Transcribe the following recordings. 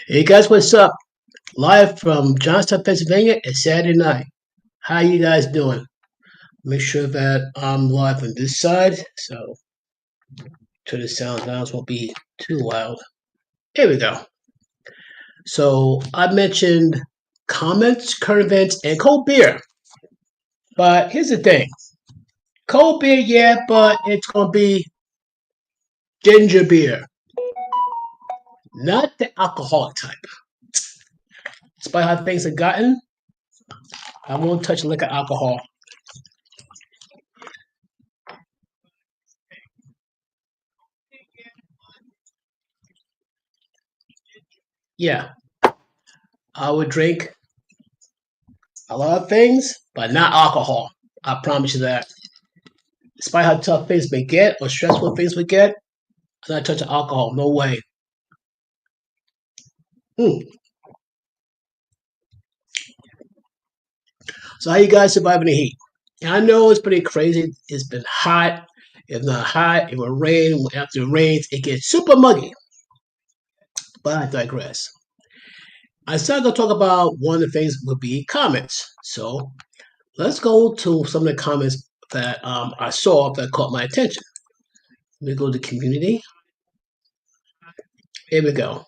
Hey guys, what's up? Live from Johnstown, Pennsylvania. It's Saturday night. How you guys doing? Make sure that I'm live on this side, so the sound down won't be too loud. Here we go. So I mentioned comments, current events, and cold beer. But here's the thing: cold beer, yeah, but it's gonna be ginger beer, not the alcoholic type. Despite how things have gotten, I won't touch liquor alcohol. Yeah, I would drink a lot of things, but not alcohol. I promise you that. Despite how tough things may get or stressful things may get, I'm not touching alcohol. No way. Hmm. So how you guys surviving the heat? I know it's pretty crazy. It's been hot. If not hot, it will rain. After it rains, it gets super muggy. But I digress. I started to talk about one of the things would be comments. So let's go to some of the comments that I saw that caught my attention. Let me go to community. Here we go.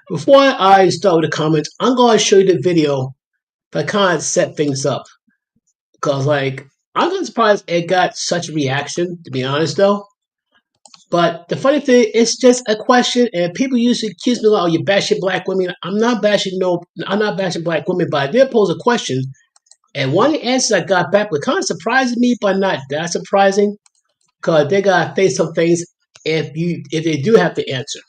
Before I start with the comments, I'm going to show you the video that kind of set things up. Because, like, I'm not surprised it got such a reaction, to be honest, though. But the funny thing, it's just a question, and people usually accuse me like, "Oh, you're bashing black women." I'm not bashing black women, but I did pose a question, and one of the answers I got back was kind of surprising me, but not that surprising, because they gotta face some things if they do have to answer.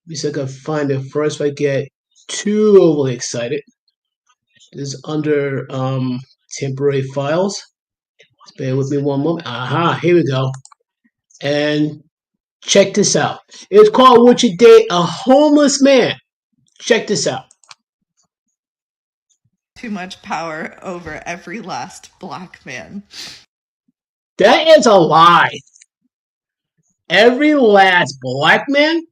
Let me see if I can find it first. If I get too overly excited, this is under temporary files. Bear with me one moment. Aha, here we go. And check this out. It's called "Would You Date a Homeless Man?" Check this out. Too much power over every last black man. That is a lie. Every last black man?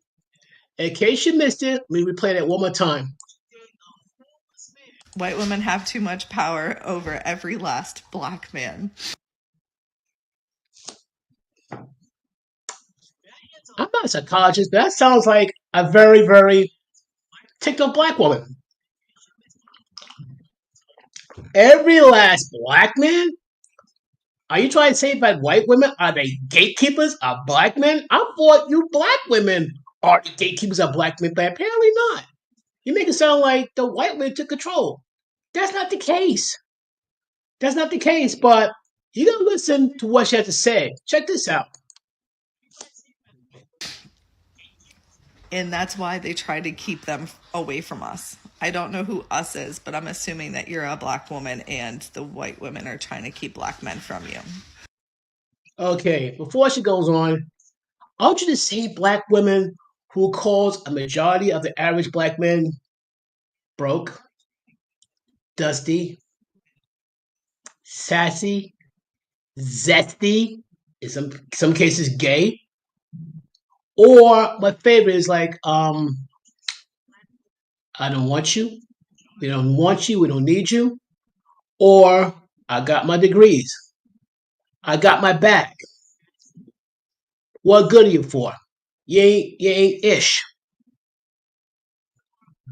In case you missed it, let me replay that one more time. White women have too much power over every last black man. I'm not a psychologist, but that sounds like a very, very ticked off black woman. Every last black man? Are you trying to say that white women are the gatekeepers of black men? I thought you black women are the gatekeepers of black men, but apparently not. You make it sound like the white men took control. That's not the case. That's not the case, but you gotta listen to what she had to say. Check this out. And that's why they try to keep them away from us. I don't know who us is, but I'm assuming that you're a black woman and the white women are trying to keep black men from you. Okay, before she goes on, I want you to say black women who calls a majority of the average black men broke, dusty, sassy, zesty, in some cases gay, or my favorite is like, I don't want you, we don't want you, we don't need you, or I got my degrees, I got my bag. What good are you for? You ain't ish.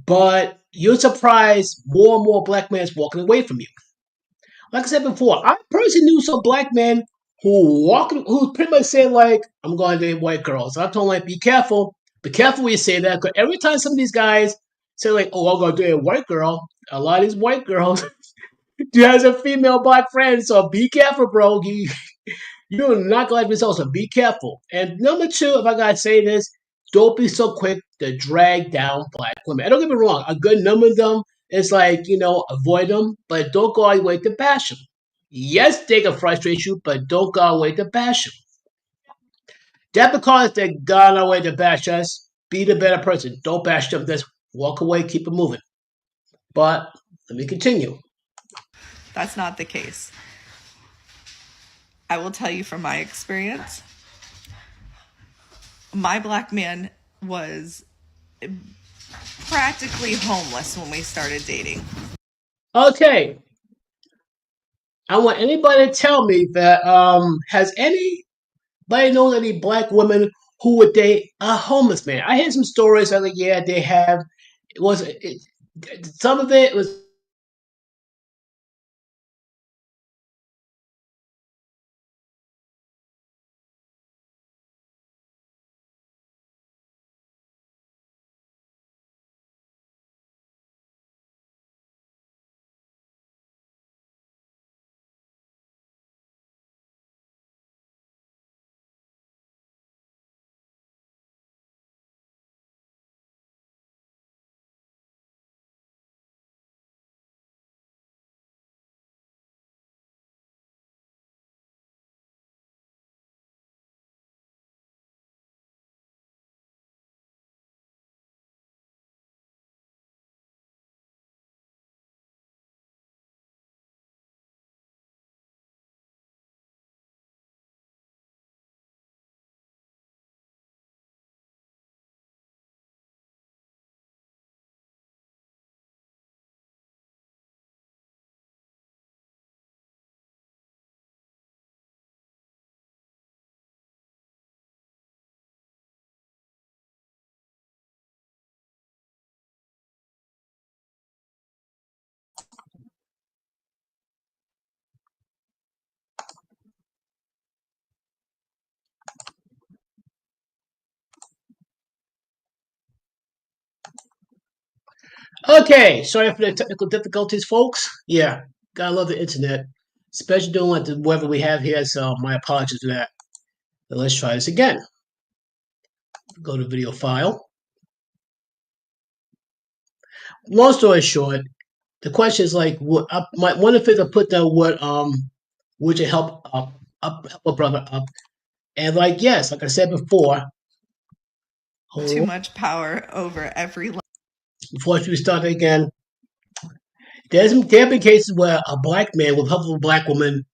But you're surprised more and more black men is walking away from you. Like I said before, I personally knew some black men who pretty much said like, "I'm going to date white girls." I told them like, be careful when you say that, because every time some of these guys say like, "Oh, I'm going to date a white girl," a lot of these white girls do has a female black friend, so be careful, bro. You're not going to like results, so be careful. And number two, if I gotta say this, don't be so quick to drag down black women. And don't get me wrong, a good number of them is like, avoid them, but don't go all the way to bash them. Yes, they can frustrate you, but don't go all the way to bash them. Just because they gone all the way to bash us, be the better person. Don't bash them. Just walk away, keep it moving. But let me continue. That's not the case. I will tell you from my experience, my black man was practically homeless when we started dating. Okay, I want anybody to tell me that has anybody known any black women who would date a homeless man? I hear some stories that like, yeah, they have. Some of it was okay. Sorry for the technical difficulties, folks. Yeah, gotta love the internet, especially doing what the weather we have here. So my apologies for that. But let's try this again. Go to video file. Long story short, the question is like, one of the things I put down what would you help a brother up? And like yes, like I said before, Too hold on, much power over every. before we start again, there have been cases where a black man with help of a black woman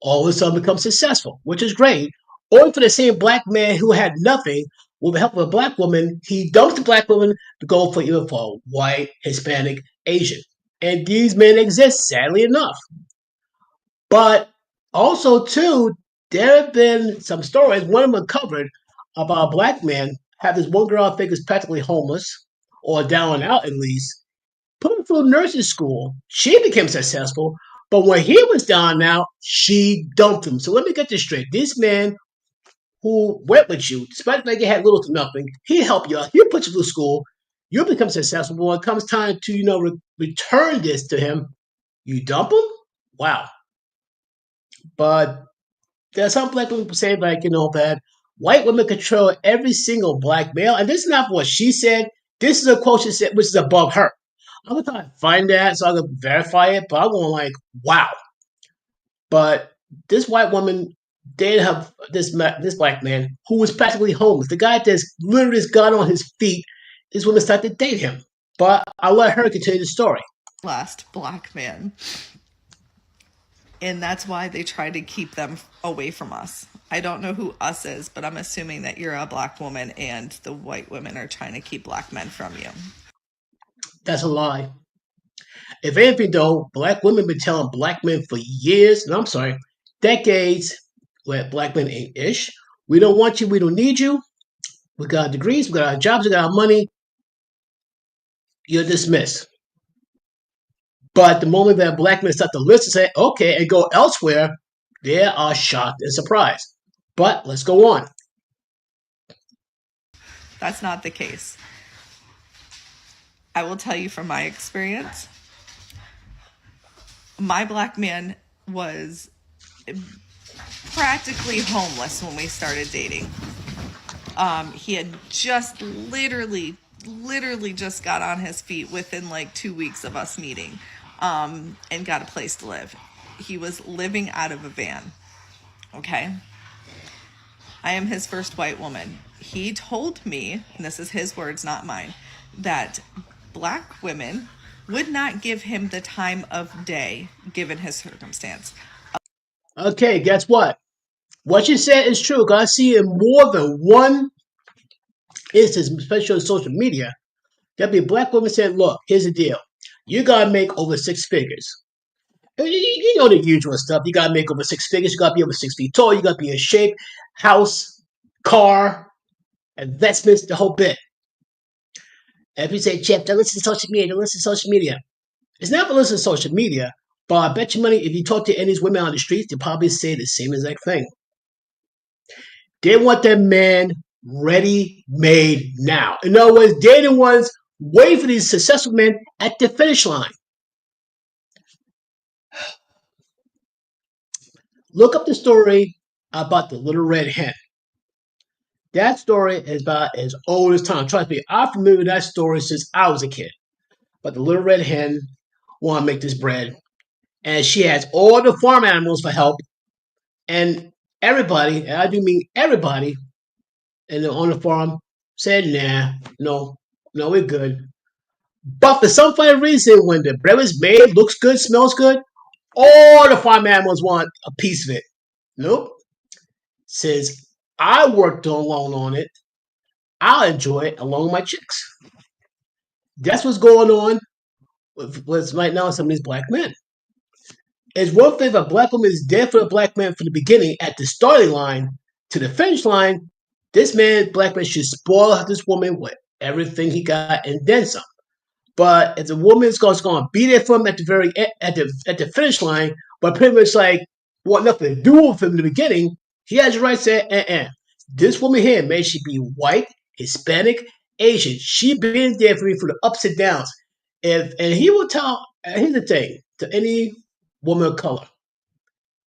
all of a sudden becomes successful, which is great. Or for the same black man who had nothing, with the help of a black woman, he dumps the black woman to go for either for a white, Hispanic, Asian. And these men exist, sadly enough. But also, too, there have been some stories, one of them covered, about a black man had this one girl I think is practically homeless, or down and out at least, put her through nursing school. She became successful, but when he was down and out, she dumped him. So let me get this straight. This man who went with you, despite the fact he had little to nothing, he helped you out. He put you through school. You become successful. But when it comes time to return this to him, you dump him. Wow. But there's some black people say like that white women control every single black male, and this is not what she said. This is a quote she said, which is above her. I'm gonna try to find that so I can verify it, but I'm going like, wow. But this white woman did have this black man who was practically homeless. The guy that's literally just got on his feet. This woman started to date him. But I'll let her continue the story. Last black man. And that's why they try to keep them away from us. I don't know who us is, but I'm assuming that you're a black woman and the white women are trying to keep black men from you. That's a lie. If anything, though, black women been telling black men for years, no, I'm sorry, decades, where black men ain't ish. We don't want you. We don't need you. We got our degrees. We got our jobs. We got our money. You're dismissed. But the moment that black men start to listen, say, okay, and go elsewhere, they are shocked and surprised. But let's go on. That's not the case. I will tell you from my experience, my black man was practically homeless when we started dating. He had just literally just got on his feet within like 2 weeks of us meeting, and got a place to live. He was living out of a van. Okay. I am his first white woman. He told me, and this is his words, not mine, that black women would not give him the time of day given his circumstance. Okay, guess what? What you said is true. 'Cause I see in more than one instance, especially on social media, there'll be a black woman saying, "Look, here's the deal. You gotta make over 6 figures. You know the usual stuff. You gotta make over 6 figures. You gotta be over 6 feet tall. You gotta be in shape. House, car, investments, the whole bit." And if you say, "Jeff, don't listen to social media. Don't listen to social media." It's not for listening to social media, but I bet you money if you talk to any of these women on the streets, they'll probably say the same exact thing. They want their man ready made now. In other words, they're the ones waiting for these successful men at the finish line. Look up the story about the little red hen. That story is about as old as time. Trust me, I'm familiar with that story since I was a kid. But the little red hen want to make this bread, and she has all the farm animals for help, and everybody, and I do mean everybody, on the farm said, "Nah, no, no, we're good." But for some funny reason, when the bread is made, looks good, smells good, all the farm animals want a piece of it. Nope. Since I worked alone on it, I'll enjoy it along with my chicks. That's what's going on with right now some of these black men. It's one thing if a black woman is there for a black man from the beginning at the starting line to the finish line. This man, black man, should spoil this woman with everything he got and then some. But if the woman's going to be there for him at the very at the finish line, but pretty much like want nothing to do with him in the beginning, he has the right to say, this woman here, may she be white, Hispanic, Asian, she been there for me for the ups and downs. If and he will tell. Here's the thing to any woman of color: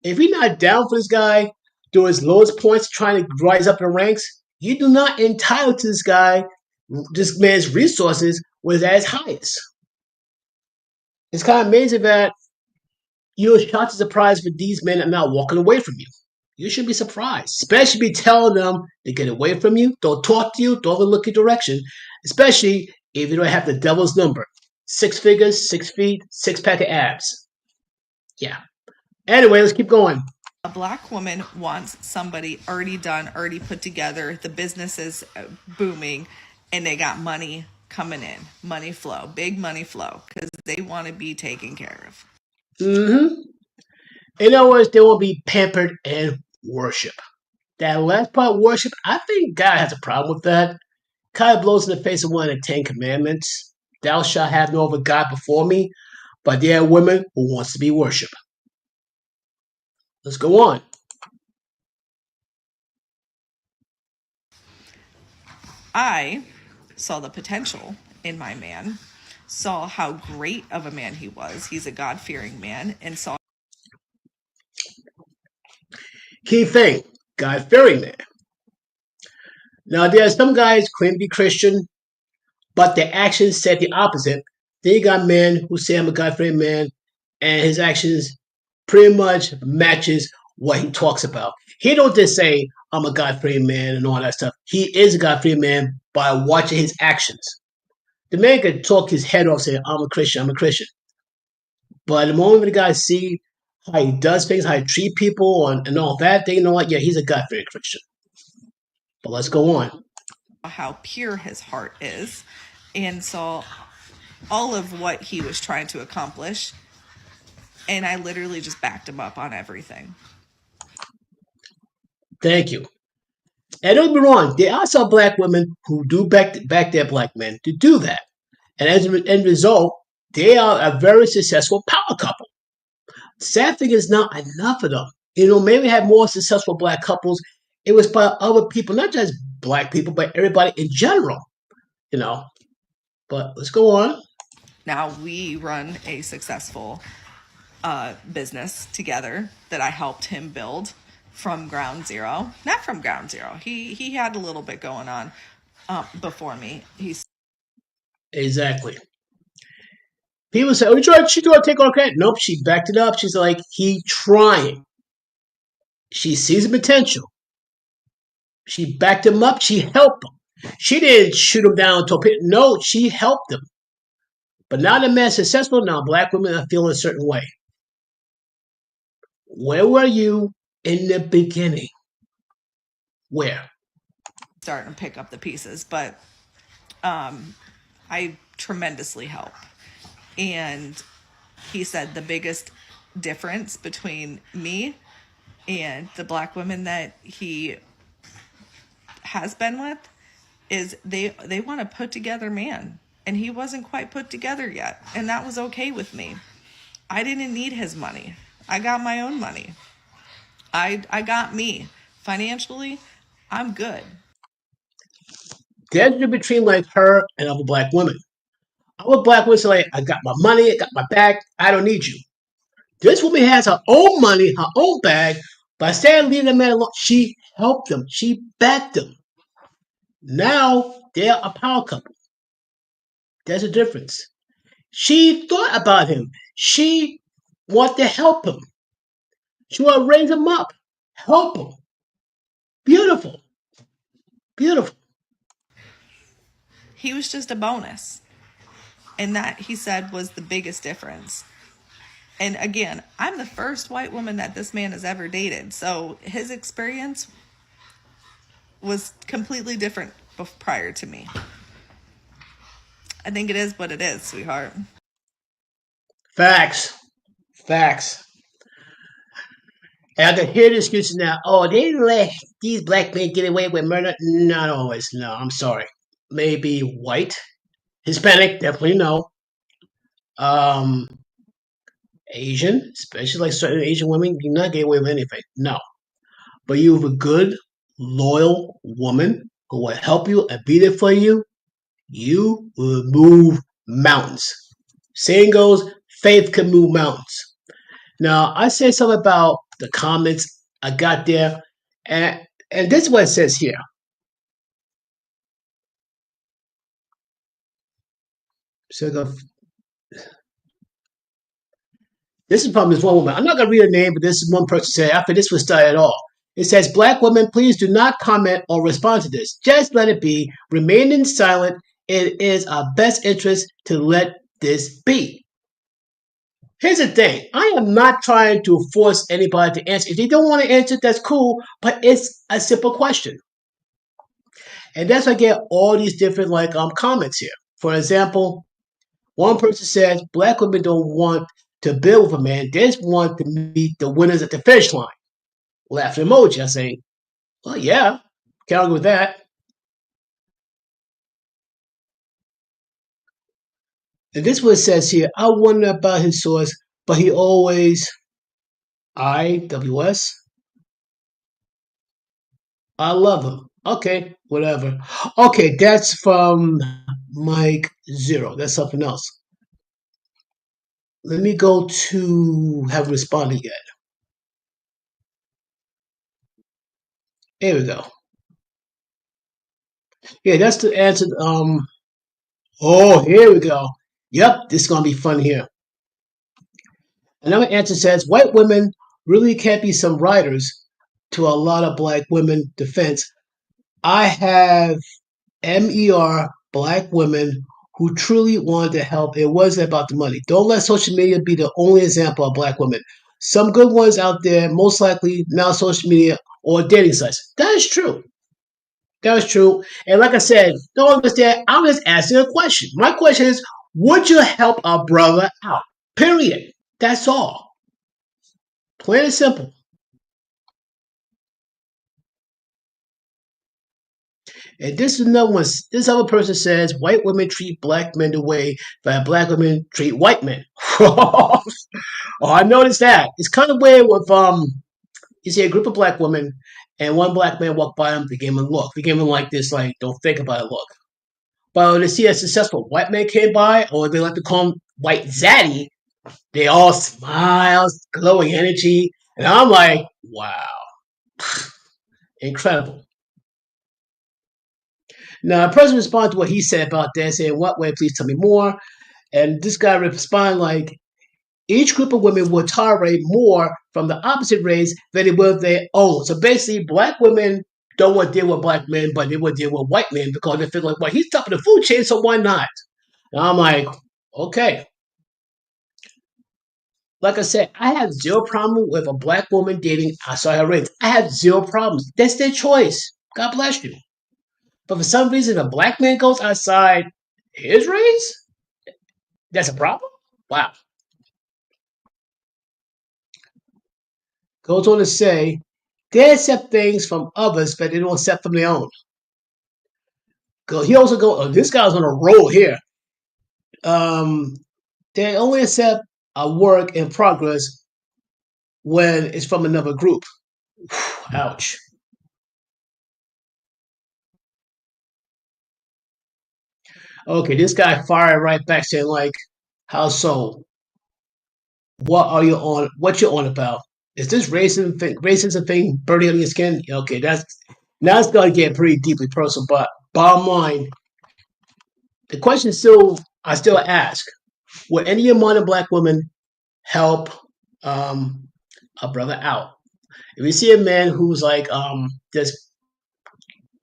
if you're not down for this guy during his lowest points, trying to rise up in the ranks, you do not entitle to this man's resources was at his highest. It's kind of amazing that you're shocked and surprised for these men are not walking away from you. You should be surprised, especially be telling them to get away from you, don't talk to you, don't even look your direction, especially if you don't have the devil's number. 6 figures, 6 feet, six pack of abs. Yeah. Anyway, let's keep going. A black woman wants somebody already done, already put together. The business is booming, and they got money coming in, money flow, big money flow, because they want to be taken care of. Mm-hmm. In other words, they will be pampered and worship. That last part, worship, I think God has a problem with that. Kind of blows in the face of one of the Ten Commandments. Thou shalt have no other God before me. But there are women who wants to be worshipped. Let's go on. I saw the potential in my man, saw how great of a man he was. He's a God fearing man, and saw Key thing, God fearing man. Now there are some guys claim to be Christian, but their actions said the opposite. Then you got men who say I'm a God fearing man, and his actions pretty much matches what he talks about. He don't just say I'm a God fearing man and all that stuff. He is a God fearing man by watching his actions. The man can talk his head off saying I'm a Christian, I'm a Christian. But the moment the guys see how he does things, how he treat people, and all that, they know like, yeah, he's a God fearing Christian. But let's go on. how pure his heart is, and saw all of what he was trying to accomplish. And I literally just backed him up on everything. Thank you. And don't be wrong, there are some black women who do back their black men to do that. And as a end result, they are a very successful power couple. Sad thing is not enough of them. Maybe have more successful black couples. It was by other people, not just black people, but everybody in general. You know. But let's go on. Now we run a successful business together that I helped him build. from ground zero. Not from ground zero. He had a little bit going on before me. He's Exactly. People say, "Oh, you trying? She trying to take our credit?" Nope. She backed it up. She's like, "He trying." She sees the potential. She backed him up. She helped him. She didn't shoot him down to a pit. No, she helped him. But now the man's successful. Now black women are feeling a certain way. Where were you in the beginning? Where? starting to pick up the pieces, but I tremendously help. And he said the biggest difference between me and the black women that he has been with is they want a put together man, and he wasn't quite put together yet, and that was okay with me. I didn't need his money. I got my own money. I got me financially. I'm good. There's between like her and other black women. Other black women say, like, I got my money, I got my bag, I don't need you. This woman has her own money, her own bag, but instead of leaving the man alone, she helped them. She backed them. Now they're a power couple. There's a difference. She thought about him. She wanted to help him. She wanted to raise him up, help him. Beautiful. Beautiful. He was just a bonus. And that, he said, was the biggest difference. And again, I'm the first white woman that this man has ever dated. So his experience was completely different prior to me. I think it is what it is, sweetheart. Facts. Facts. And I can hear the excuses now. Oh, they didn't let these black men get away with murder. Not always. No, I'm sorry. Maybe white, Hispanic, definitely no. Um, Asian, especially like certain Asian women, you not get away with anything. No, but you have a good, loyal woman who will help you and be there for you. You will move mountains. Saying goes, faith can move mountains. Now, I said something about the comments I got there, and and this is what it says here. So this is from this one woman. I'm not going to read her name, but this is one person said after this was started at all. It says, Black women, please do not comment or respond to this. Just let it be. Remaining silent. It is our best interest to let this be. Here's the thing. I am not trying to force anybody to answer. If they don't want to answer, that's cool, but it's a simple question. And that's why I get all these different comments here. For example, one person says black women don't want to build with a man, they just want to meet the winners at the finish line. Laughing emoji. I say, well, yeah, can't argue with that. And this is what it says here. I wonder about his source, but he always IWS. I love him. Okay, whatever. Okay, that's from Mike Zero. That's something else. Let me go to have responded yet. Here we go. Yeah, that's the answer. Oh, here we go. Yep, this is gonna be fun here. Another answer says white women really can't be some writers to a lot of black women defense. I have MER black women who truly wanted to help. It wasn't about the money. Don't let social media be the only example of black women. Some good ones out there, most likely now social media or dating sites. That is true. That is true. And like I said, don't understand. I'm just asking a question. My question is, would you help a brother out? Period. That's all. Plain and simple. And this is another one. This other person says white women treat black men the way that black women treat white men. Oh, I noticed that. It's kind of weird with you see a group of black women and one black man walk by them, they give him a look. They give him like this, like, don't think about it look. But when they see a successful white man came by, or they like to call him white zaddy, they all smiles, glowing energy. And I'm like, wow. Incredible. Now, the president responded to what he said about that, saying, "What way? Please tell me more." And this guy responded like, each group of women would tolerate more from the opposite race than they would their own. So basically, black women don't want to deal with black men, but they would deal with white men because they feel like, well, he's top of the food chain, so why not? And I'm like, okay. Like I said, I have zero problem with a black woman dating outside her race. I have zero problems. That's their choice. God bless you. But for some reason, a black man goes outside his race, that's a problem? Wow. Goes on to say, they accept things from others, but they don't accept from their own. He also go. Oh, this guy's on a roll here. Um, they only accept a work in progress when it's from another group. Ouch. Okay, this guy fired right back saying like, "How so? What are you on? What you on about? Is this racism thing burning on your skin?" Okay, that's now it's gonna get pretty deeply personal. But bottom line, the question still I still ask: would any modern black women help um, a brother out? If you see a man who's like just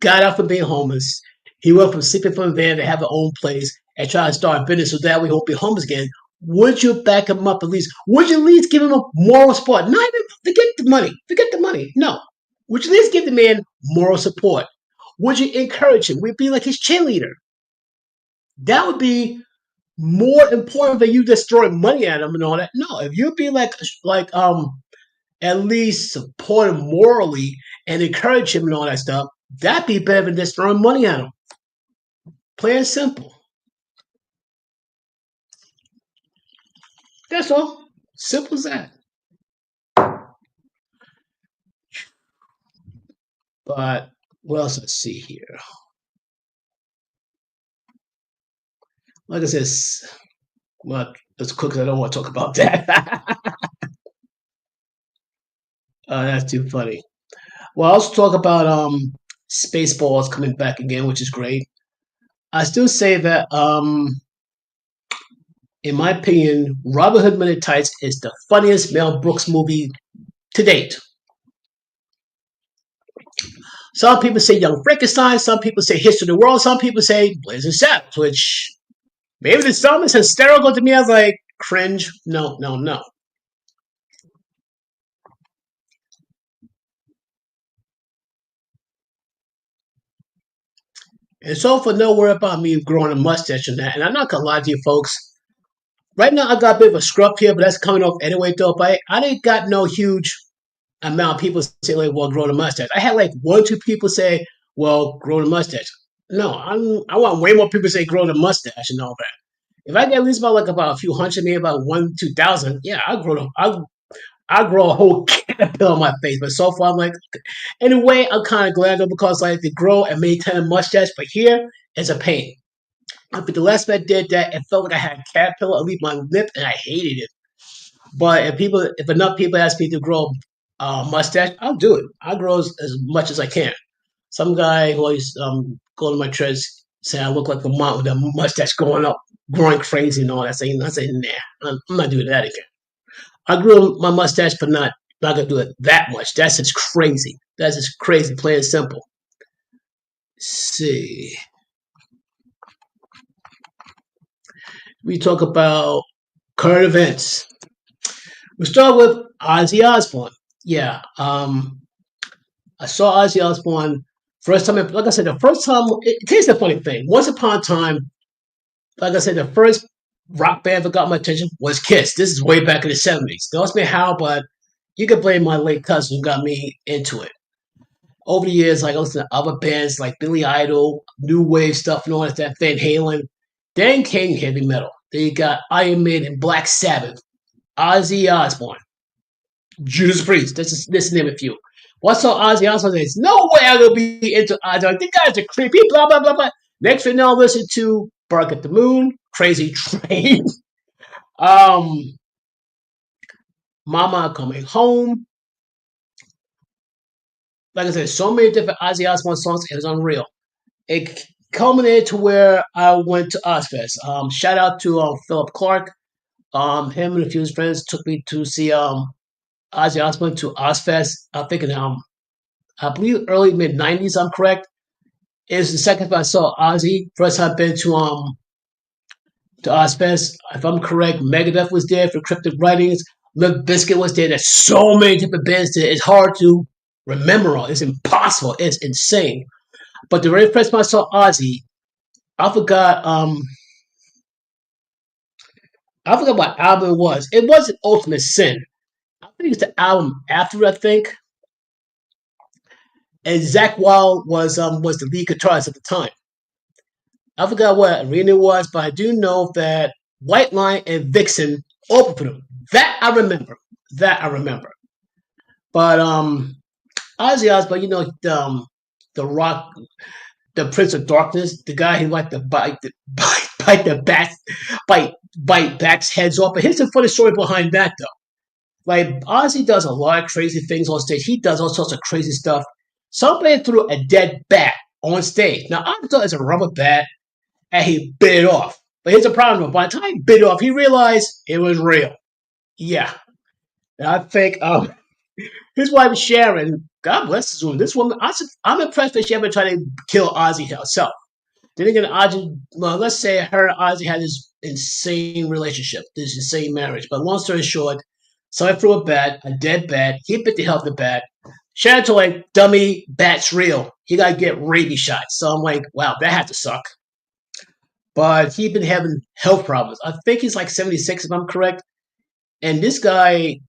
got out from being homeless, he went from sleeping from a van to have their own place and try to start a business so that we won't be homeless again. Would you back him up at least? Would you at least give him a moral support? Not even forget the money. Forget the money. No. Would you at least give the man moral support? Would you encourage him? Would you be like his cheerleader? That would be more important than you just throwing money at him and all that. No, if you'd be like at least support him morally and encourage him and all that stuff, that'd be better than just throwing money at him. Plain and simple. That's all. Simple as that. But what else I see here? Like I said, well, it's quick. I don't want to talk about that. That's too funny. Well, I'll also talk about Spaceballs coming back again, which is great. I still say that in my opinion, Robin Hood Men in Tights is the funniest Mel Brooks movie to date. Some people say Young Frankenstein, some people say History of the World, some people say Blazing Saddles, which maybe the song is hysterical to me. I was like, cringe. No, no, no. And so for no word about me growing a mustache and that, and I'm not gonna lie to you folks. Right now I got a bit of a scrub here, but that's coming off anyway though. But I didn't got no huge amount of people say like, well, grow a mustache. I had like one or two people say, well, grow a mustache. No, I want way more people say grow the mustache and all that. If I get at least about a few hundred, maybe about 1, 2,000, yeah, I'll grow a whole caterpillar on my face. But so far, I'm like, anyway, I'm kind of glad though because like they grow and maintain a mustache, but here it's a pain. I think the last time I did that, it felt like I had a caterpillar underneath my lip, and I hated it. But if enough people ask me to grow a mustache, I'll do it. I'll grow as much as I can. Some guy who always go to my church say I look like a monk with a mustache going up, growing crazy and all that. I say, nah, I'm not doing that again. I grew my mustache, but not gonna do it that much. That's just crazy. That's just crazy, plain and simple. Let's see, we talk about current events. We start with Ozzy Osbourne. Yeah, I saw Ozzy Osbourne first time. Like I said, the first time. Here's the funny thing. Once upon a time, like I said, the first rock band that got my attention was Kiss. This is way back in the '70s. Don't ask me how, but you could blame my late cousin who got me into it. Over the years, like I listened to other bands like Billy Idol, new wave stuff, and all that Van Halen. Then came heavy metal. Then you got Iron Maiden, Black Sabbath, Ozzy Osbourne, Judas Priest. This is name a few. What's saw Ozzy Osbourne says, no way I'm gonna be into Ozzy. Like, these guys are creepy, blah blah blah blah. Next thing you know, listen to Bark at the Moon, Crazy Train, um, Mama Coming Home, like I said, so many different Ozzy Osbourne songs. It was unreal. It culminated to where I went to Ozfest. Shout out to Philip Clark. Him and a few of his friends took me to see Ozzy Osbourne to Ozfest. I think in I believe early mid 90s. I'm correct. It's the second time I saw Ozzy. First time I've been to Ozfest. If I'm correct, Megadeth was there for Cryptic Writings. Limp Bizkit was there. There's so many different bands there. It's hard to remember all. It's impossible. It's insane. But the very first time I saw Ozzy, I forgot I forgot what album it was. It wasn't Ultimate Sin. I think it's the album after, I think. And Zach Wild was the lead guitarist at the time. I forgot what arena it was, but I do know that White Line and Vixen opened for them. That I remember. That I remember. But Ozzy Osbourne, the rock, the Prince of Darkness, the guy who liked to bite the bite backs heads off. But here's the funny story behind that, though. Like Ozzy does a lot of crazy things on stage. He does all sorts of crazy stuff. Somebody threw a dead bat on stage. Now I thought it's a rubber bat, and he bit it off. But here's the problem: by the time he bit it off, he realized it was real. Yeah, and I think his wife Sharon, God bless this woman. This woman, I'm impressed that she ever tried to kill Ozzy herself. Then again, Ozzy, well, let's say her and Ozzy had this insane relationship, this insane marriage. But long story short, somebody threw a dead bat. He bit the hell out of the bat. Sharon told like, dummy, bat's real. He got to get rabies shots. So I'm like, wow, that had to suck. But he'd been having health problems. I think he's like 76, if I'm correct. And this guy,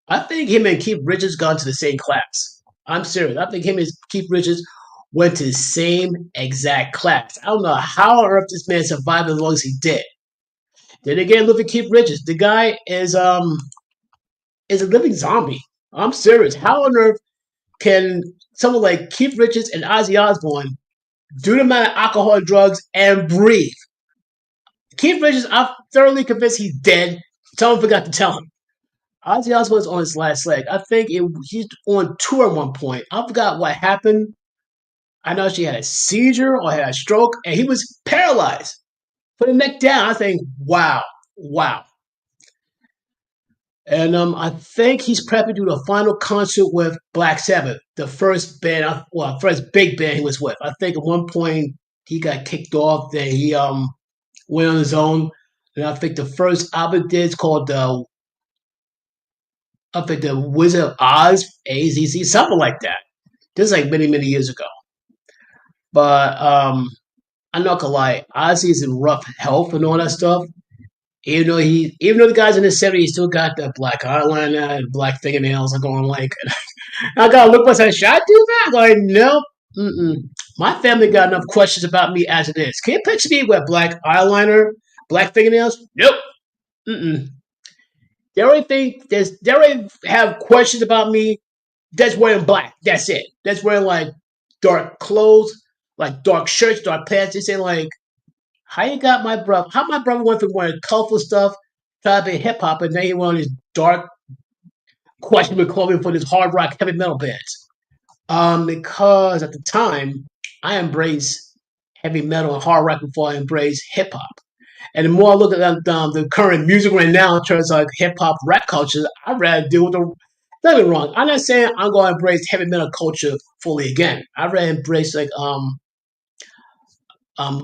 I think him and Keith Richards gone to the same class. I'm serious. I think him and Keith Richards went to the same exact class. I don't know how on earth this man survived as long as he did. Then again, look at Keith Richards. The guy is a living zombie. I'm serious. How on earth can someone like Keith Richards and Ozzy Osbourne do the amount of alcohol and drugs and breathe? Keith Richards, I'm thoroughly convinced he's dead. Someone forgot to tell him. Ozzy Osbourne's on his last leg. I think he's on tour at one point. I forgot what happened. I know she had a seizure or had a stroke, and he was paralyzed. Put the neck down. I think, wow, wow. And I think he's prepping to do the final concert with Black Sabbath, the first band, well, first big band he was with. I think at one point he got kicked off, then he went on his own. And I think the first album he did is called I think the Wizard of Oz, AZZ, something like that. This is like many, many years ago. But I'm not gonna lie, Ozzy's in rough health and all that stuff. Even though the guy's in his 70s, he still got the black eyeliner and black fingernails. I'm going like, I gotta look myself. Should I do that? I'm going, nope. Mm-mm. My family got enough questions about me as it is. Can you picture me with black eyeliner, black fingernails? Nope. Mm-mm. They already have questions about me. That's wearing black. That's it. That's wearing like dark clothes, like dark shirts, dark pants. They say like, how you got my brother? How my brother went from wearing colorful stuff, trying to be hip hop, and then he went on these dark, questionable clothing for these hard rock, heavy metal bands. Because at the time, I embraced heavy metal and hard rock before I embraced hip hop. And the more I look at the current music right now in terms of like hip hop rap culture, I'd rather deal with the. Don't get me wrong. I'm not saying I'm going to embrace heavy metal culture fully again. I'd rather embrace like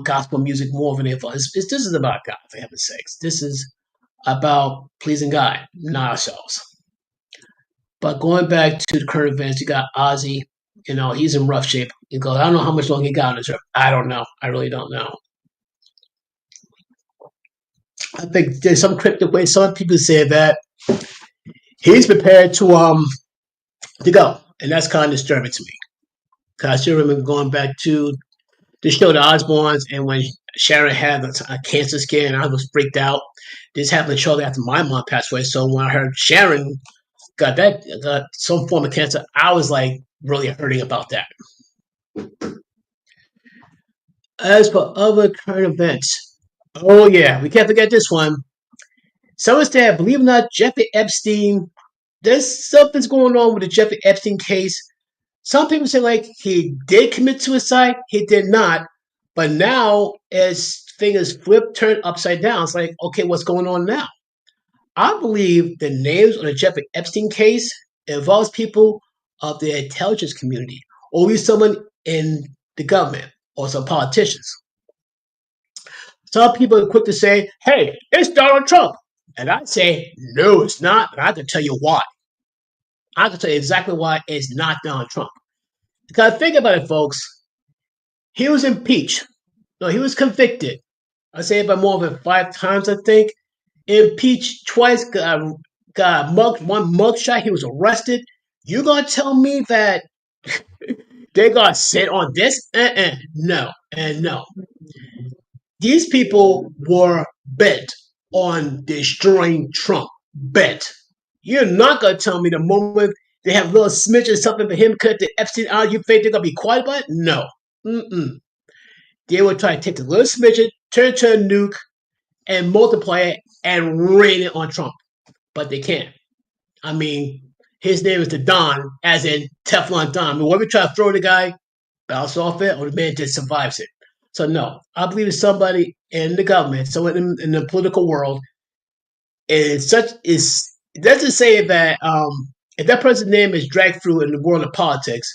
gospel music more than anything. This is about God, for heaven's sakes. This is about pleasing God, not ourselves. But going back to the current events, you got Ozzy. He's in rough shape. He goes, I don't know how much longer he got on this trip. I don't know. I really don't know. I think there's some cryptic way. Some people say that he's prepared to go, and that's kind of disturbing to me. Because I still remember going back to the show, the Osbournes, and when Sharon had a cancer scare, and I was freaked out. This happened shortly after my mom passed away. So when I heard Sharon got some form of cancer, I was like really hurting about that. As for other current events, oh yeah, we can't forget this one. Someone said, believe it or not, Jeffrey Epstein. There's something's going on with the Jeffrey Epstein case. Some people say like he did commit suicide, he did not. But now, as things flipped, turned upside down, it's like, okay, what's going on now? I believe the names on the Jeffrey Epstein case involves people of the intelligence community, or even someone in the government, or some politicians. Some people are quick to say, hey, it's Donald Trump. And I say, no, it's not. And I can tell you why. I can tell you exactly why it's not Donald Trump. Because think about it, folks. He was impeached. No, he was convicted. I say it by more than 5 times, I think. Impeached twice, got mugged, one mugshot. He was arrested. You gonna tell me that they got sit on this? No, and no. These people were bent on destroying Trump. Bent. You're not gonna tell me the moment they have a little smidge of something for him cut the Epstein out, you think they're gonna be quiet about it? No. Mm-mm. They will try to take the little smidget, turn it to a nuke, and multiply it and rain it on Trump. But they can't. I mean, his name is the Don, as in Teflon Don. I mean, whenever you try to throw the guy, bounce off it, or the man just survives it. So no, I believe it's somebody in the government, someone in the political world, is such is. Let's just say that if that person's name is dragged through in the world of politics,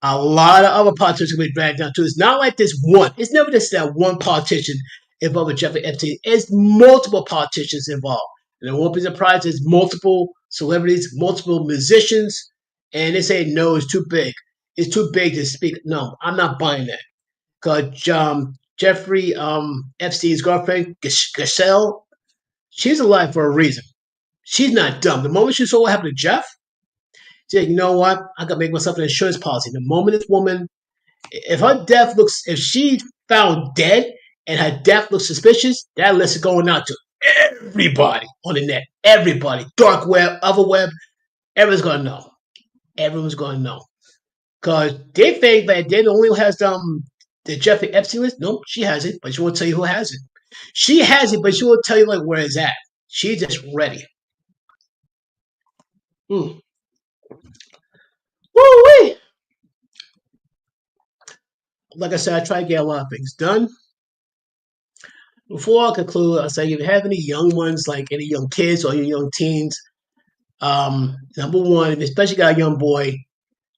a lot of other politicians will be dragged down too. It's not like this one. It's never just that one politician involved with Jeffrey Epstein. It's multiple politicians involved. And I won't be surprised there's multiple celebrities, multiple musicians, and they say no, it's too big. It's too big to speak. No, I'm not buying that. Because Jeffrey Epstein's girlfriend, Giselle, she's alive for a reason. She's not dumb. The moment she saw what happened to Jeff, she said, you know what? I got to make myself an insurance policy. The moment this woman, if she's found dead and her death looks suspicious, that list is going out to everybody on the net. Everybody. Dark web, other web, everyone's going to know. Everyone's going to know. Because they think that they only has the Jeffrey Epstein list. Nope, she has it, but she won't tell you who has it. She has it, but she won't tell you like where it's at. She's just ready. Hmm. Woo-wee. Like I said, I try to get a lot of things done. Before I conclude, I'll say if you have any young ones, like any young kids or any young teens, number one, especially got a young boy,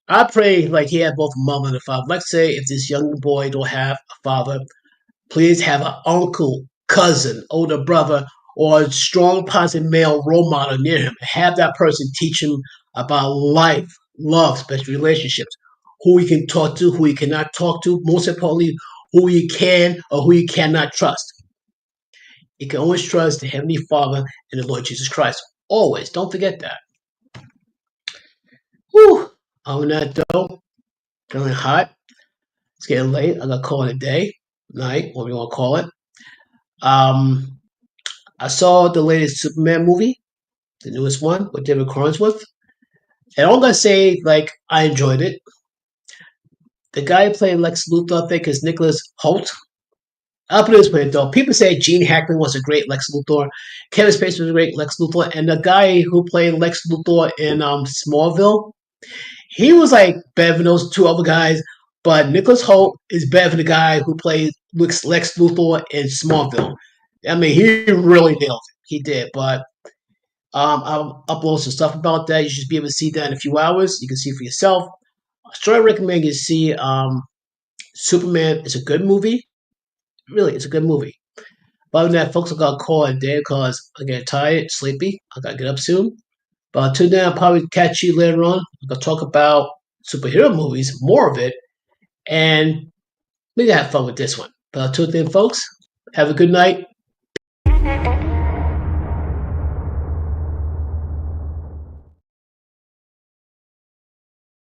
I pray like he had both a mother and a father. Let's say if this young boy don't have a father, please have an uncle, cousin, older brother, or a strong, positive male role model near him. Have that person teach him about life, love, especially relationships, who he can talk to, who he cannot talk to, most importantly, who he can or who he cannot trust. You can always trust the Heavenly Father and the Lord Jesus Christ. Always. Don't forget that. Whew. On that though, feeling hot. It's getting late. I got to call it a day, night, whatever you want to call it. Um, I saw the latest Superman movie, the newest one with David Cornsworth. And I'm gonna say, like, I enjoyed it. The guy who played Lex Luthor, I think, is Nicholas Holt. I'll put it this way, though. People say Gene Hackman was a great Lex Luthor. Kevin Spacey was a great Lex Luthor. And the guy who played Lex Luthor in Smallville, he was like better than those two other guys. But Nicholas Holt is better than the guy who played Lex Luthor in Smallville. I mean, he really nailed it. He did. But I'll upload some stuff about that. You should be able to see that in a few hours. You can see for yourself. I strongly recommend you see Superman. It's a good movie. Really, it's a good movie. But other than that, folks, I got to call it a day because I get tired, sleepy. I got to get up soon. But until then, I'll probably catch you later on. I'm going to talk about superhero movies, more of it, and maybe have fun with this one. But until then, folks, have a good night.